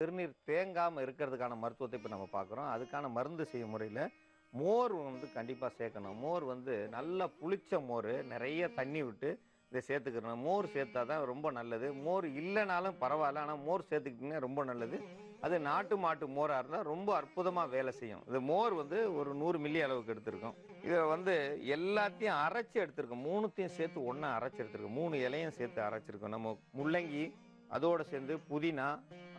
சிறுநீர் தேங்காம இருக்கிறதுக்கான மருத்துவத்தை இப்ப நம்ம பார்க்குறோம். அதுக்கான மருந்து செய்யும் முறையில மோர் வந்து கண்டிப்பா சேர்க்கணும். மோர் வந்து நல்லா புளிச்ச மோரு, நெறைய தண்ணி விட்டு இத சேர்த்துக்கிறணும். மோர் சேர்த்தா தான் ரொம்ப நல்லது. மோர் இல்லனாலும் பரவால்ல. ஆனா மோர் சேர்த்துக்கிட்டீங்கன்னா ரொம்ப நல்லது. அது நாட்டு மாட்டு மோரா இருந்தா ரொம்ப அற்புதமா வேலை செய்யும். இது மோர் வந்து ஒரு 100 மில்லி அளவுக்கு எடுத்திருக்கோம். இத வந்து எல்லாத்தையும் அரைச்சு எடுத்திருக்கோம். 3த்தையும் சேர்த்து ஒண்ணா அரைச்சு எடுத்திருக்கோம். 3 இலையும் சேர்த்து அரைச்சிருக்கோம். நம்ம முள்ளங்கி, அதோட சேர்ந்து புதினா,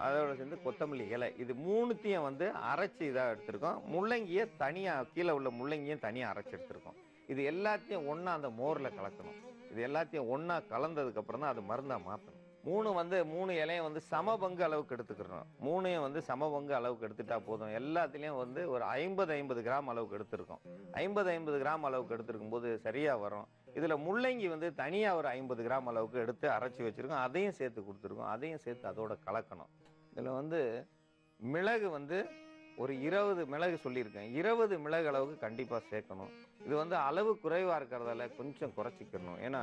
அதோட சேர்ந்து கொத்தமல்லி இலை. இது 3த்தையும் வந்து அரைச்சு இதா எடுத்திருக்கோம். முள்ளங்கிய தனியா கீழ உள்ள முள்ளங்கியும் தனியா அரைச்சு எடுத்திருக்கோம். இது எல்லாத்தையும் ஒண்ணா அந்த மோர்ல கலக்கணும். இது எல்லாத்தையும் ஒண்ணா கலந்ததுக்கு அப்புறம் தான் அது மருந்தா மாத்தணும். 3 இலையும் வந்து சம பங்கு அளவுக்கு எடுத்துக்கிறணும். 3யும் வந்து சம பங்கு அளவுக்கு எடுத்துட்டா போதும். எல்லாத்துலயும் வந்து ஒரு 50 கிராம் அளவுக்கு எடுத்திருக்கோம். 50 கிராம் அளவுக்கு எடுத்திருக்கும்போது சரியா வரும். இதுல முள்ளங்கி வந்து தனியா ஒரு 50 கிராம் அளவுக்கு எடுத்து அரைச்சு வச்சிருக்கோம். அதையும் சேர்த்து குடுத்துருக்கோம். அதையும் சேர்த்து அதோட கலக்கணும். இதுல வந்து மிளகு வந்து ஒரு 20 மிளகு சொல்லியிருக்கேன். 20 மிளகு அளவுக்கு கண்டிப்பா சேர்க்கணும். இது வந்து அளவு குறைவா இருக்கிறதால கொஞ்சம் குறைச்சிக்கணும். ஏன்னா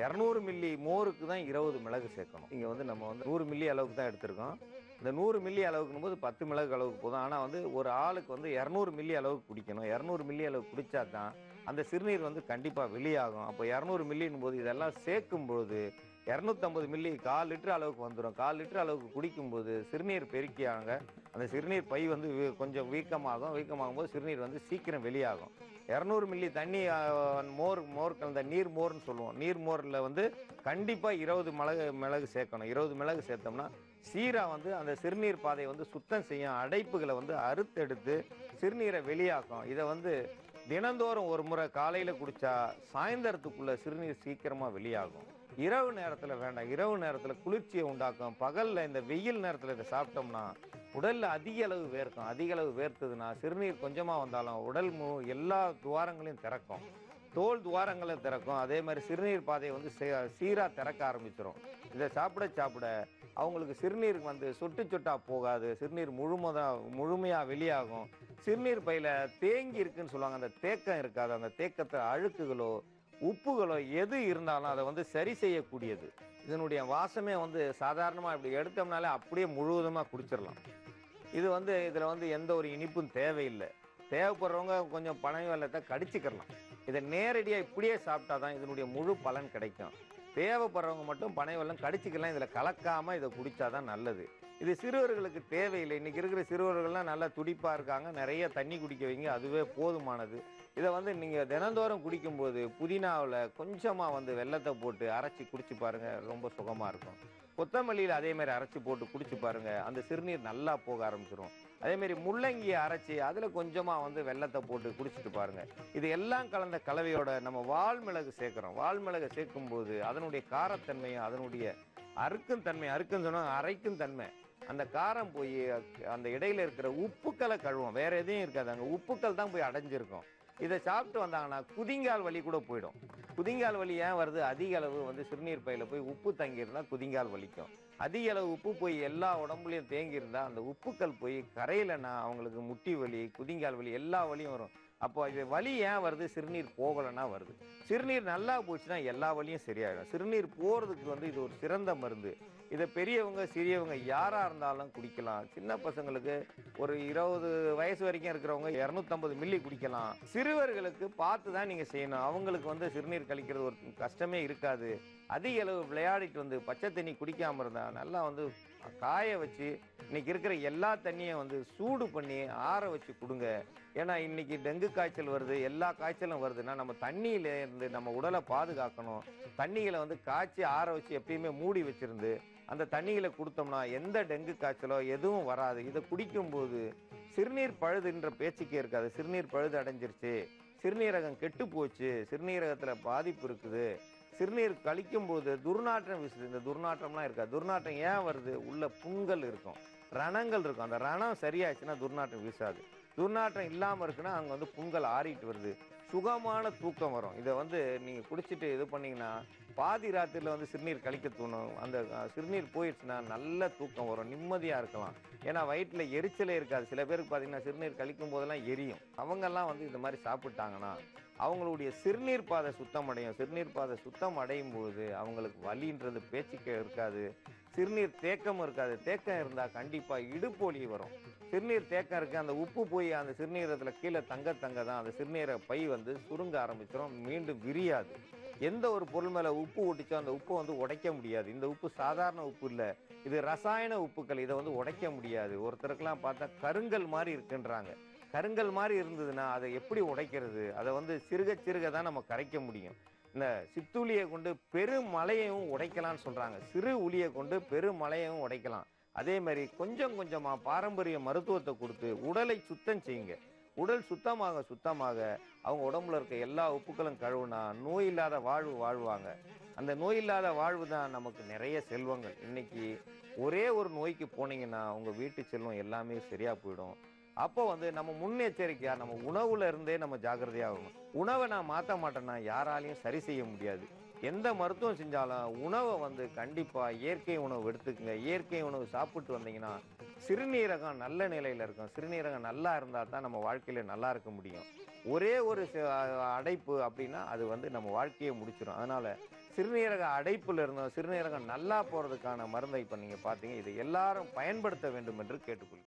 200 மில்லி மோருக்கு தான் 20 மிளகு சேர்க்கணும். இங்க வந்து நம்ம வந்து 100 மில்லி அளவுக்கு தான் எடுத்திருக்கோம். இந்த 100 மில்லி அளவுக்குன்னும் போது 10 மிளகு அளவுக்கு போதும். ஆனா வந்து ஒரு ஆளுக்கு வந்து 200 மில்லி அளவுக்கு குடிக்கணும். 200 மில்லி அளவுக்கு குடிச்சா தான் அந்த சிறுநீர் வந்து கண்டிப்பா வெளியாகும். அப்போ 200 மில்லின்னும் போது இதெல்லாம் சேர்க்கும் பொழுது 250 மில்லி 1/4 லிட்டர் அளவுக்கு வந்துரும். 1/4 லிட்டர் அளவுக்கு குடிக்கும்போது சிறுநீர் பெருக்கியாங்க அந்த சிறுநீர் பை வந்து கொஞ்சம் வீக்கமாகும். வீக்கமாகும்போது சிறுநீர் வந்து சீக்கிரம் வெளியாகும். 200 மில்லி தண்ணி மோர் கலந்த நீர் மோர்ன்னு சொல்லுவோம். நீர் மோர்ல வந்து கண்டிப்பா 20 மிளகு சேர்க்கணும். 20 மிளகு சேர்த்தோம்னா சீரா வந்து அந்த சிறுநீர் பாதையை வந்து சுத்தம் செய்யும். அடைப்புகளை வந்து அறுத்தெடுத்து சிறுநீரை வெளியாக்கும். இதை வந்து தினந்தோறும் ஒரு முறை காலையில குடிச்சா சாயந்தரத்துக்குள்ள சிறுநீர் சீக்கிரமா வெளியாகும். இரவு நேரத்துல வேண்டாம். இரவு நேரத்துல குளிர்ச்சியை உண்டாக்கும். பகல்ல இந்த வெயில் நேரத்துல இதை சாப்பிட்டோம்னா உடல்ல அதிக அளவு வேர்க்கும். அதிக அளவு வேர்த்ததுன்னா சிறுநீர் கொஞ்சமா வந்தாலும் உடல் எல்லா துவாரங்களையும் திறக்கும். தோல் துவாரங்களை திறக்கும். அதே மாதிரி சிறுநீர் பாதையை வந்து சீரா திறக்க ஆரம்பிச்சிடும். இதை சாப்பிட சாப்பிட அவங்களுக்கு சிறுநீர் வந்து சொட்டு சொட்டா போகாது. சிறுநீர் முழுமையா வெளியாகும். சிறுநீர் பையில தேங்கி இருக்குன்னு சொல்லுவாங்க. அந்த தேக்கம் இருக்காது. அந்த தேக்கத்தை அழுக்குகளோ உப்புகளோ எது இருந்தாலும் அதை வந்து சரி செய்யக்கூடியது. இதனுடைய வாசமே வந்து சாதாரணமா இப்படி எடுத்தோம்னாலே அப்படியே முழுவதுமா குடிச்சிடலாம். இது வந்து இதுல வந்து எந்த ஒரு இனிப்பும் தேவையில்லை. தேவைப்படுறவங்க கொஞ்சம் பனை வெல்லத்தை கடிச்சுக்கலாம். இதை நேரடியா இப்படியே சாப்பிட்டாதான் இதனுடைய முழு பலன் கிடைக்கும். தேவைப்படுறவங்க மட்டும் பனை வெல்லம் கடிச்சுக்கலாம். இதுல கலக்காம இதை குடிச்சாதான் நல்லது. இது சிறுவர்களுக்கு தேவையில்லை. இன்னைக்கு இருக்கிற சிறுவர்கள்லாம் நல்லா துடிப்பா இருக்காங்க. நிறைய தண்ணி குடிக்க வைங்க, அதுவே போதுமானது. இதை வந்து நீங்க தினந்தோறும் குடிக்கும்போது புதினாவில் கொஞ்சமா வந்து வெல்லத்தை போட்டு அரைச்சி குடிச்சு பாருங்க, ரொம்ப சுகமா இருக்கும். கொத்தமல்லியில் அதே மாதிரி அரைச்சி போட்டு குடிச்சு பாருங்க, அந்த சிறுநீர் நல்லா போக ஆரம்பிச்சிடும். அதே மாதிரி முள்ளங்கியை அரைச்சி அதுல கொஞ்சமா வந்து வெல்லத்தை போட்டு குடிச்சிட்டு பாருங்க. இது எல்லாம் கலந்த கலவையோட நம்ம வால்மிளகு சேர்க்கிறோம். வால்மிளகு சேர்க்கும் போது அதனுடைய காரத்தன்மையும் அதனுடைய அறுக்கும் சொன்னா அரைக்கும் தன்மை, அந்த காரம் போய் அந்த இடையில இருக்கிற உப்புக்களை கழுவும். வேற எதையும் இருக்காது. அங்க உப்புக்கள் தான் போய் அடைஞ்சிருக்கும். இதை சாப்பிட்டு வந்தாங்கன்னா குதிங்கால் வலி கூட போயிடும். குதிங்கால் வலி ஏன் வருது? அதிக அளவு வந்து சிறுநீர் பையில போய் உப்பு தங்கியிருந்தா குதிங்கால் வலிக்கும். அதிக அளவு உப்பு போய் எல்லா உடம்புலையும் தேங்கி இருந்தா அந்த உப்புக்கள் போய் கரையிலன்னா அவங்களுக்கு முட்டி வலி, குதிங்கால் வலி, எல்லா வலியும் வரும். அப்போ இது வலி ஏன் வருது? சிறுநீர் போகலைன்னா வருது. சிறுநீர் நல்லா போச்சுன்னா எல்லா வலியும் சரியாயிடும். சிறுநீர் போறதுக்கு வந்து இது ஒரு சிறந்த மருந்து. இதை பெரியவங்க சிறியவங்க யாரா இருந்தாலும் குடிக்கலாம். சின்ன பசங்களுக்கு ஒரு 20 வயசு வரைக்கும் இருக்கிறவங்க 250 மில்லி குடிக்கலாம். சிறுவர்களுக்கு பார்த்து தான் நீங்க செய்யணும். அவங்களுக்கு வந்து சிறுநீர் கழிக்கிறது ஒரு கஷ்டமே இருக்காது. அதிக அளவு விளையாடிட்டு வந்து பச்சை தண்ணி குடிக்காம இருந்தா நல்லா வந்து காய வச்சு இன்னைக்கு இருக்கிற எல்லா தண்ணியும் வந்து சூடு பண்ணி ஆற வச்சு கொடுங்க. ஏன்னா இன்னைக்கு டெங்கு காய்ச்சல் வருது, எல்லா காய்ச்சலும் வருதுன்னா நம்ம தண்ணியில இருந்து நம்ம உடலை பாதுகாக்கணும். தண்ணிகளை வந்து காய்ச்சி ஆற வச்சு எப்பயுமே மூடி வச்சிருந்து அந்த தண்ணிகளை கொடுத்தோம்னா எந்த டெங்கு காய்ச்சலோ எதுவும் வராது. இதை குடிக்கும்போது சிறுநீர் பழுதுன்ற பேச்சுக்கே இருக்காது. சிறுநீர் பழுது அடைஞ்சிருச்சு, சிறுநீரகம் கெட்டு போச்சு, சிறுநீரகத்துல பாதிப்பு இருக்குது, சிறுநீர் கழிக்கும் போது துர்நாற்றம் வீசுது. இந்த துர்நாற்றம்லாம் இருக்காது. துர்நாற்றம் ஏன் வருது? உள்ள புண்கள் இருக்கும், ரணங்கள் இருக்கும். அந்த ரணம் சரியாச்சுன்னா துர்நாற்றம் வீசாது. துர்நாற்றம் இல்லாம இருக்குன்னா அங்க வந்து புண்கள் ஆறிட்டு வருது. சுகமான தூக்கம் வரும். இத வந்து நீங்க குடிச்சிட்டு இது பண்ணீங்கன்னா, பாதி ராத்திரில வந்து சிறுநீர் கழிக்க தோணும். அந்த சிறுநீர் போயிருச்சுன்னா, நல்ல தூக்கம் வரும். நிம்மதியா இருக்கலாம். ஏன்னா வயித்துல எரிச்சலே இருக்காது. சில பேருக்கு பார்த்தீங்கன்னா, சிறுநீர் கழிக்கும் போதெல்லாம் எரியும். அவங்கலாம் வந்து இந்த மாரி சாப்பிட்டாங்கன்னா, அவங்களுடைய சிறுநீர் பாதை சுத்தம் அடையும். சிறுநீர் பாதை சுத்தம் அடையும் பொழுது, அவங்களுக்கு வலின்றது பேச்சுக்கே இருக்காது. சிறுநீர் தேக்கமும் இருக்காது. தேக்கம் இருந்தா கண்டிப்பா இடுப்பு வலி வரும். சிறுநீர் தேக்கம் இருக்கு. அந்த உப்பு போய் அந்த சிறுநீரகத்துல கீழ தங்க தங்க தான் அந்த சிறுநீரக பை வந்து சுருங்க ஆரம்பிச்சுரும். மீண்டும் விரியாது. எந்த ஒரு பொருள் மேல உப்பு ஒட்டிச்சோ அந்த உப்ப வந்து உடைக்க முடியாது. இந்த உப்பு சாதாரண உப்பு இல்ல. இது ரசாயன உப்புக்கள். இத வந்து உடைக்க முடியாது. ஒருத்தருக்கெல்லாம் பார்த்தா கருங்கல் மாரி இருக்குன்றாங்க. கருங்கல் மாரி இருந்ததுன்னா, அத எப்படி உடைக்கிறது? அத வந்து சிறுக சிறுக தான் நம்ம கரைக்க முடியும். இந்த சித்துளிய கொண்டு பெருமலையையும் உடைக்கலாம்னு சொல்றாங்க. சிறு உளிய கொண்டு பெருமலையையும் உடைக்கலாம். அதே மாரி கொஞ்சம் கொஞ்சமா பாரம்பரிய மருத்துவத்த குடுத்து உடலை சுத்தம் செய்யுங்க. உடல் சுத்தமாக சுத்தமாக அவங்க உடம்புல இருக்க எல்லா உப்புக்களும் கழுவுனா நோய் இல்லாத வாழ்வு வாழ்வாங்க. அந்த நோய் இல்லாத வாழ்வு தான் நமக்கு நிறைய செல்வங்கள். இன்னைக்கு ஒரே ஒரு நோய்க்கு போனீங்கன்னா, உங்க வீட்டு செல்வம் எல்லாமே சரியா போயிடும். அப்போ வந்து நம்ம முன்னெச்சரிக்கையா நம்ம உணவுல இருந்தே நம்ம ஜாக்கிரதையா இருக்கணும். உணவ நான் மாத்த மாட்டேன்னா யாராலயும் சரி செய்ய முடியாது. எந்த மருத்துவம் செஞ்சாலும் உணவ வந்து கண்டிப்பா இயற்கை உணவு எடுத்துக்கங்க. இயற்கை உணவு சாப்பிட்டு வந்தீங்கன்னா, சிறுநீரகம் நல்ல நிலையில இருக்கும். சிறுநீரகம் நல்லா இருந்தா தான் நம்ம வாழ்க்கையில நல்லா இருக்க முடியும். ஒரே ஒரு அடைப்பு அப்படின்னா, அது வந்து நம்ம வாழ்க்கையே முடிச்சிரும். அதனால சிறுநீரக அடைப்புல இருந்தும் சிறுநீரகம் நல்லா போறதுக்கான மருந்தை இப்ப நீங்க பார்த்தீங்க. இதை எல்லாரும் பயன்படுத்த வேண்டும் என்று கேட்டுக்கொள்கிறேன்.